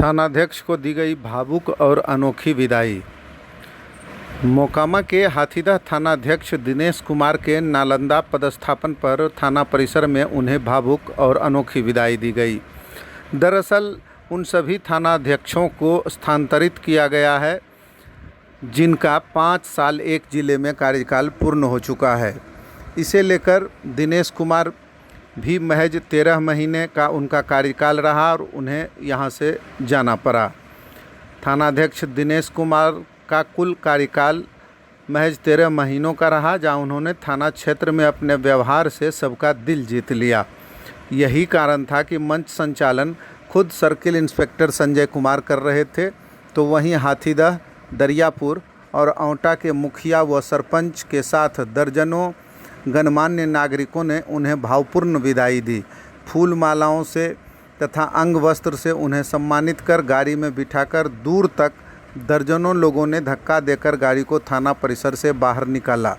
थानाध्यक्ष को दी गई भावुक और अनोखी विदाई। मोकामा के हाथीदह थानाध्यक्ष दिनेश कुमार के नालंदा पदस्थापन पर थाना परिसर में उन्हें भावुक और अनोखी विदाई दी गई। दरअसल उन सभी थानाध्यक्षों को स्थानांतरित किया गया है जिनका 5 साल एक जिले में कार्यकाल पूर्ण हो चुका है। इसे लेकर दिनेश कुमार भी महज 13 महीने का उनका कार्यकाल रहा और उन्हें यहां से जाना पड़ा। थानाध्यक्ष दिनेश कुमार का कुल कार्यकाल महज 13 महीनों का रहा, जहां उन्होंने थाना क्षेत्र में अपने व्यवहार से सबका दिल जीत लिया। यही कारण था कि मंच संचालन खुद सर्किल इंस्पेक्टर संजय कुमार कर रहे थे, तो वहीं हाथीदह, दरियापुर और औंटा के मुखिया व सरपंच के साथ दर्जनों गणमान्य नागरिकों ने उन्हें भावपूर्ण विदाई दी। फूल मालाओं से तथा अंग वस्त्र से उन्हें सम्मानित कर गाड़ी में बिठाकर दूर तक दर्जनों लोगों ने धक्का देकर गाड़ी को थाना परिसर से बाहर निकाला।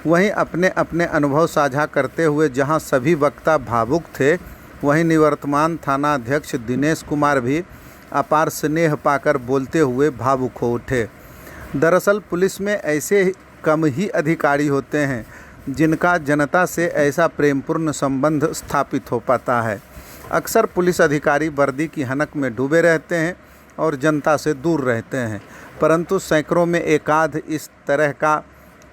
वहीं अपने अपने अनुभव साझा करते हुए जहां सभी वक्ता भावुक थे, वहीं निवर्तमान थाना अध्यक्ष दिनेश कुमार भी अपार स्नेह पाकर बोलते हुए भावुक हो उठे। दरअसल पुलिस में ऐसे कम ही अधिकारी होते हैं जिनका जनता से ऐसा प्रेमपूर्ण संबंध स्थापित हो पाता है। अक्सर पुलिस अधिकारी वर्दी की हनक में डूबे रहते हैं और जनता से दूर रहते हैं, परंतु सैकड़ों में एकाध इस तरह का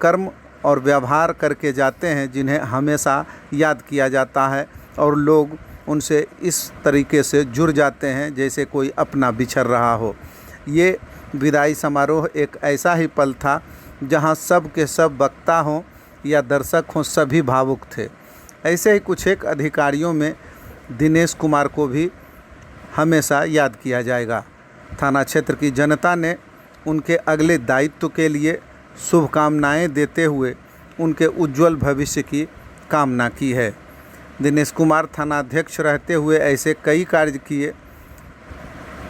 कर्म और व्यवहार करके जाते हैं जिन्हें हमेशा याद किया जाता है और लोग उनसे इस तरीके से जुड़ जाते हैं जैसे कोई अपना बिछड़ रहा हो। ये विदाई समारोह एक ऐसा ही पल था जहां सब के सब वक्ता हों या दर्शक हों, सभी भावुक थे। ऐसे ही कुछ एक अधिकारियों में दिनेश कुमार को भी हमेशा याद किया जाएगा। थाना क्षेत्र की जनता ने उनके अगले दायित्व के लिए शुभकामनाएं देते हुए उनके उज्जवल भविष्य की कामना की है। दिनेश कुमार थानाध्यक्ष रहते हुए ऐसे कई कार्य किए,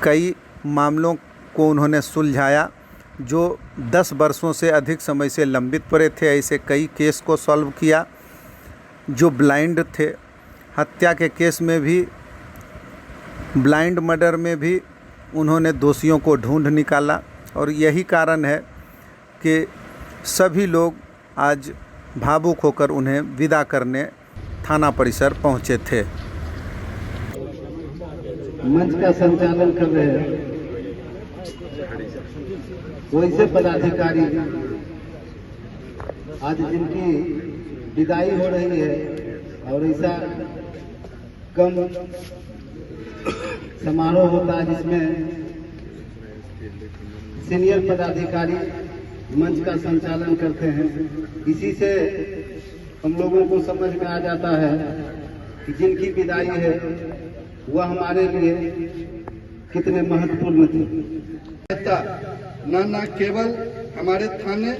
कई मामलों को उन्होंने सुलझाया जो 10 वर्षों से अधिक समय से लंबित पड़े थे। ऐसे कई केस को सॉल्व किया जो ब्लाइंड थे। हत्या के केस में भी, ब्लाइंड मर्डर में भी उन्होंने दोषियों को ढूंढ निकाला और यही कारण है कि सभी लोग आज भावुक होकर उन्हें विदा करने थाना परिसर पहुंचे थे। मंच का संचालन कर रहे हैं वैसे पदाधिकारी आज जिनकी विदाई हो रही है और ऐसा कम समारोह होता है जिसमें सीनियर पदाधिकारी मंच का संचालन करते हैं। इसी से हम लोगों को समझ में आ जाता है कि जिनकी विदाई है वह हमारे लिए कितने महत्वपूर्ण थे। न केवल हमारे थाने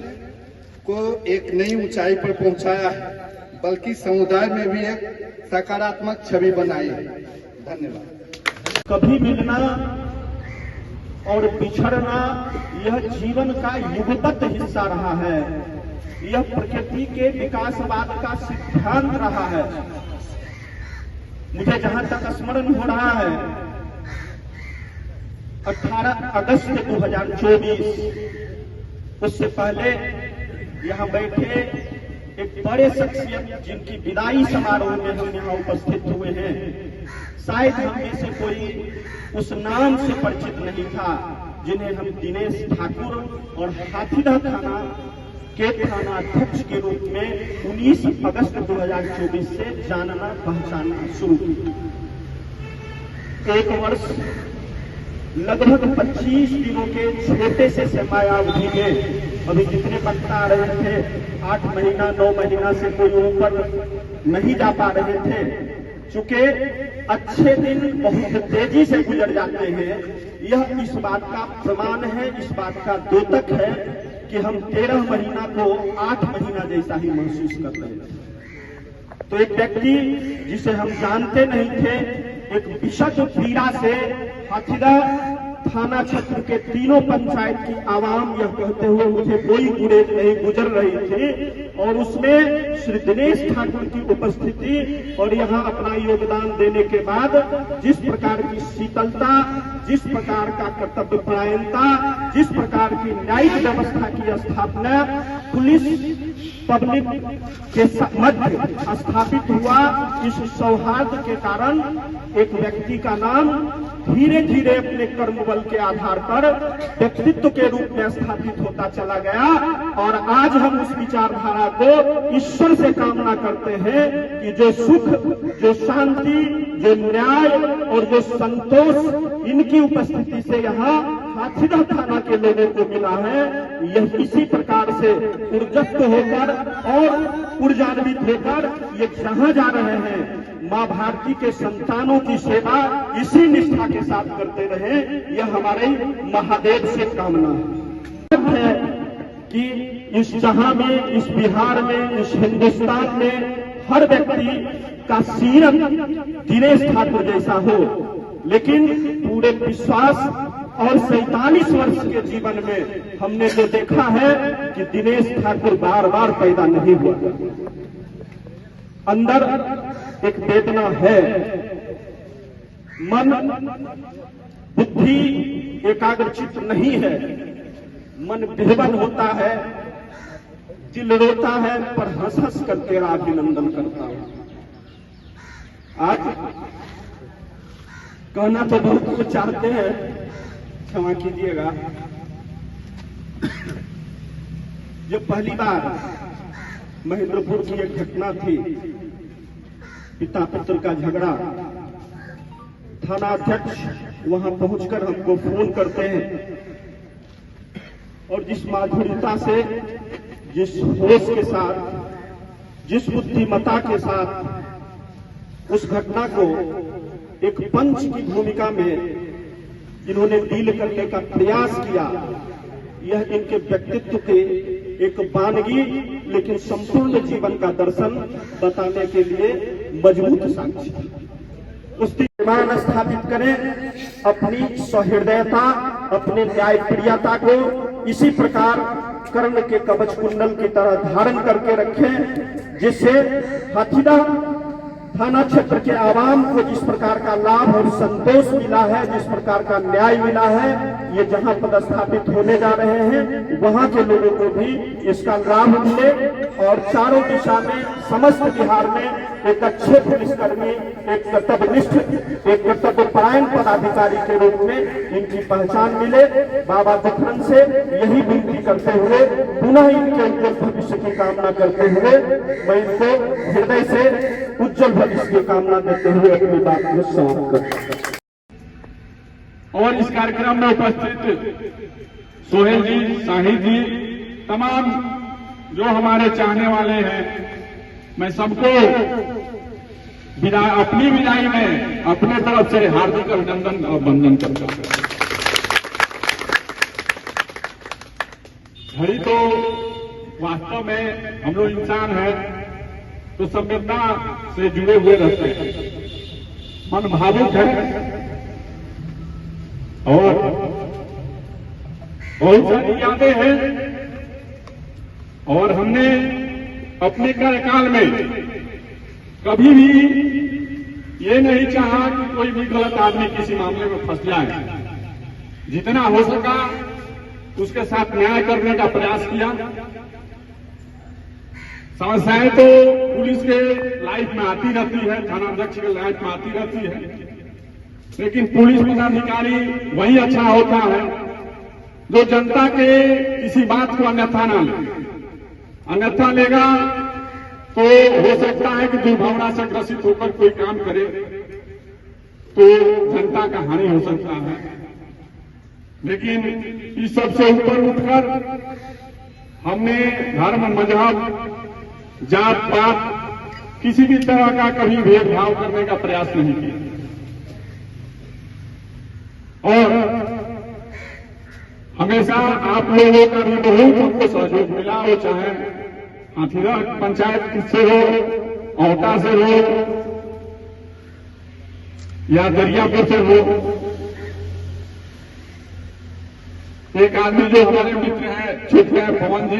को एक नई ऊंचाई पर पहुंचाया है, बल्कि समुदाय में भी एक सकारात्मक छवि बनाई है। धन्यवाद। कभी मिलना और बिछड़ना यह जीवन का युगपत हिस्सा रहा है। यह प्रकृति के विकासवाद का सिद्धांत रहा है। मुझे जहां तक स्मरण हो रहा है, 18 अगस्त 2024, उससे पहले यहाँ बैठे एक बड़े शख्सियत जिनकी विदाई समारोह में हम यहाँ उपस्थित हुए हैं, शायद हम में से कोई उस नाम से परिचित नहीं था जिन्हें हम दिनेश ठाकुर और हाथीदह थाना के थानाध्यक्ष के रूप में 19 अगस्त 2024 से जानना पहचानना शुरू किया। 1 वर्ष लगभग 25 दिनों के छोटे से समयावधि में अभी जितने वक्ता आ रहे थे 8 महीना 9 महीना से कोई ऊपर नहीं जा पा रहे थे। चूंकि अच्छे दिन बहुत तेजी से गुजर जाते हैं, यह इस बात का प्रमाण है, इस बात का द्योतक है कि हम 13 महीना को 8 महीना जैसा ही महसूस कर रहे थे। तो एक व्यक्ति जिसे हम जानते नहीं थे, एक विषद पीड़ा से हाथीदह थाना क्षेत्र के तीनों पंचायत की आवाम यह कहते हुए मुझे कोई गुरेज नहीं गुजर रही थी, और उसमें श्री दिनेश ठाकुर की उपस्थिति और यहाँ अपना योगदान देने के बाद जिस प्रकार की शीतलता, जिस प्रकार का कर्तव्यपरायणता, जिस प्रकार की न्यायिक व्यवस्था की स्थापना पुलिस पब्लिक के मध्य स्थापित हुआ, इस सौहार्द के कारण एक व्यक्ति का नाम धीरे धीरे अपने कर्मबल के आधार पर व्यक्तित्व के रूप में स्थापित होता चला गया। और आज हम उस विचारधारा को ईश्वर से कामना करते हैं कि जो सुख, जो शांति, जो न्याय और जो संतोष इनकी उपस्थिति से यहाँ हाथीदह थाना के लोगों को मिला है, यह इसी प्रकार से ऊर्जस्व होकर और ऊर्जान्वित होकर ये जहाँ जा रहे हैं, माँ भारती के संतानों की सेवा इसी निष्ठा के साथ करते रहे, यह हमारे महादेव से कामना है कि इस जहां में, इस बिहार में, इस हिंदुस्तान में हर व्यक्ति का सीरत दिनेश ठाकुर जैसा हो। लेकिन पूरे विश्वास और 47 वर्ष के जीवन में हमने जो देखा है कि दिनेश ठाकुर बार बार पैदा नहीं हुआ, अंदर एक वेदना है, मन बुद्धि एकाग्रचित नहीं है, मन विह्वल होता है, दिल रोता है, पर हंस हंस कर तेरा अभिनंदन करता हूं। आज कहना तो बहुत कुछ चाहते हैं, क्षमा कीजिएगा। ये पहली बार महेंद्रपुर की एक घटना थी, पिता पुत्र का झगड़ा। थाना अध्यक्ष वहां पहुंचकर हमको फोन करते हैं और जिस माधुर्यता से, जिस होश के साथ, जिस बुद्धिमत्ता के साथ उस घटना को एक पंच की भूमिका में इन्होंने डील करने का प्रयास किया, यह इनके व्यक्तित्व के एक वानगी लेकिन संपूर्ण जीवन का दर्शन बताने के लिए मजबूत साक्षी। उसकी मान स्थापित करें, अपनी सहृदयता, अपने न्यायप्रियता को इसी प्रकार कर्ण के कवच कुंडल की तरह धारण करके रखें, जिससे हाथीदह थाना क्षेत्र के आवाम को जिस प्रकार का लाभ और संतोष मिला है, जिस प्रकार का न्याय मिला है, ये जहां पदस्थापित होने जा रहे हैं वहां के लोगों को भी इसका लाभ मिले और चारों दिशा में, समस्त बिहार में एक अच्छे पुलिसकर्मी, एक कर्तव्यनिष्ठ, एक कर्तव्यपरायण पदाधिकारी के रूप में इनकी पहचान मिले। बाबा दुखरन से यही विनती करते हुए, पुनः इनके उज्जवल भविष्य की कामना करते हुए, मैं इनको हृदय से उज्जवल भविष्य की कामना देते हुए अपनी बात को समाप्त करता हूं। और इस कार्यक्रम में उपस्थित सोहेल जी, शाहिद जी, तमाम जो हमारे चाहने वाले हैं, मैं सबको अपनी विदाई में अपने तरफ से हार्दिक अभिनंदन और वंदन करता हूं। घड़ी तो वास्तव में हम लोग इंसान हैं तो संवेदना से जुड़े हुए रहते हैं, मन भावुक है और बहुत सारी यादें हैं। और हमने अपने कार्यकाल में कभी भी ये नहीं चाहा कि कोई भी गलत आदमी किसी मामले में फंस जाए। जितना हो सका उसके साथ न्याय करने का प्रयास किया। समस्याएं तो पुलिस के लाइफ में आती रहती है, थानाध्यक्ष के लाइफ में आती रहती है, लेकिन पुलिस पदाधिकारी वही अच्छा होता है जो जनता के किसी बात को अन्यथा ना ले। अन्यथा लेगा तो हो सकता है कि दुर्भावना से ग्रसित होकर कोई काम करे तो जनता का हानि हो सकता है। लेकिन इस सबसे ऊपर उठकर हमने धर्म, मजहब, जात पात किसी भी तरह का कभी भेदभाव करने का प्रयास नहीं किया। और हमेशा आप लोगों का भी बहुत हमको सहयोग मिला हो, चाहे हाथीदह पंचायत से हो, औटा से हो या दरियापुर से हो। एक आदमी जो हमारे मित्र हैं छुटके पवन जी,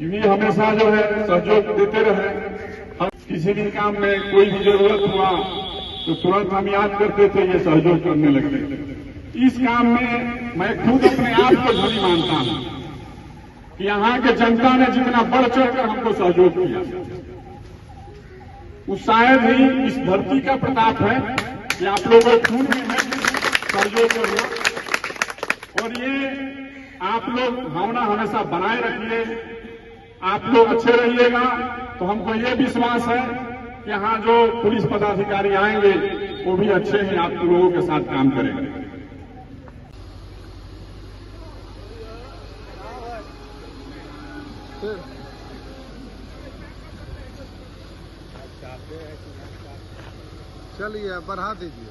ये हमेशा जो है सहयोग देते रहे। हम किसी भी काम में कोई भी जरूरत हुआ तो तुरंत हम याद करते थे, ये सहयोग करने लगते थे। इस काम में मैं खुद अपने आप को धनी मानता हूं कि यहाँ के जनता ने जितना बढ़ चढ़कर हमको सहयोग किया, वो शायद ही इस धरती का प्रताप है कि आप लोगों को खून में है सहयोग करना। और ये आप लोग भावना हमेशा बनाए रखिए, आप लोग अच्छे रहिएगा तो हमको ये विश्वास है कि यहाँ जो पुलिस पदाधिकारी आएंगे वो भी अच्छे हैं, आप लोगों के साथ काम करेंगे। चलिए बढ़ा दीजिए।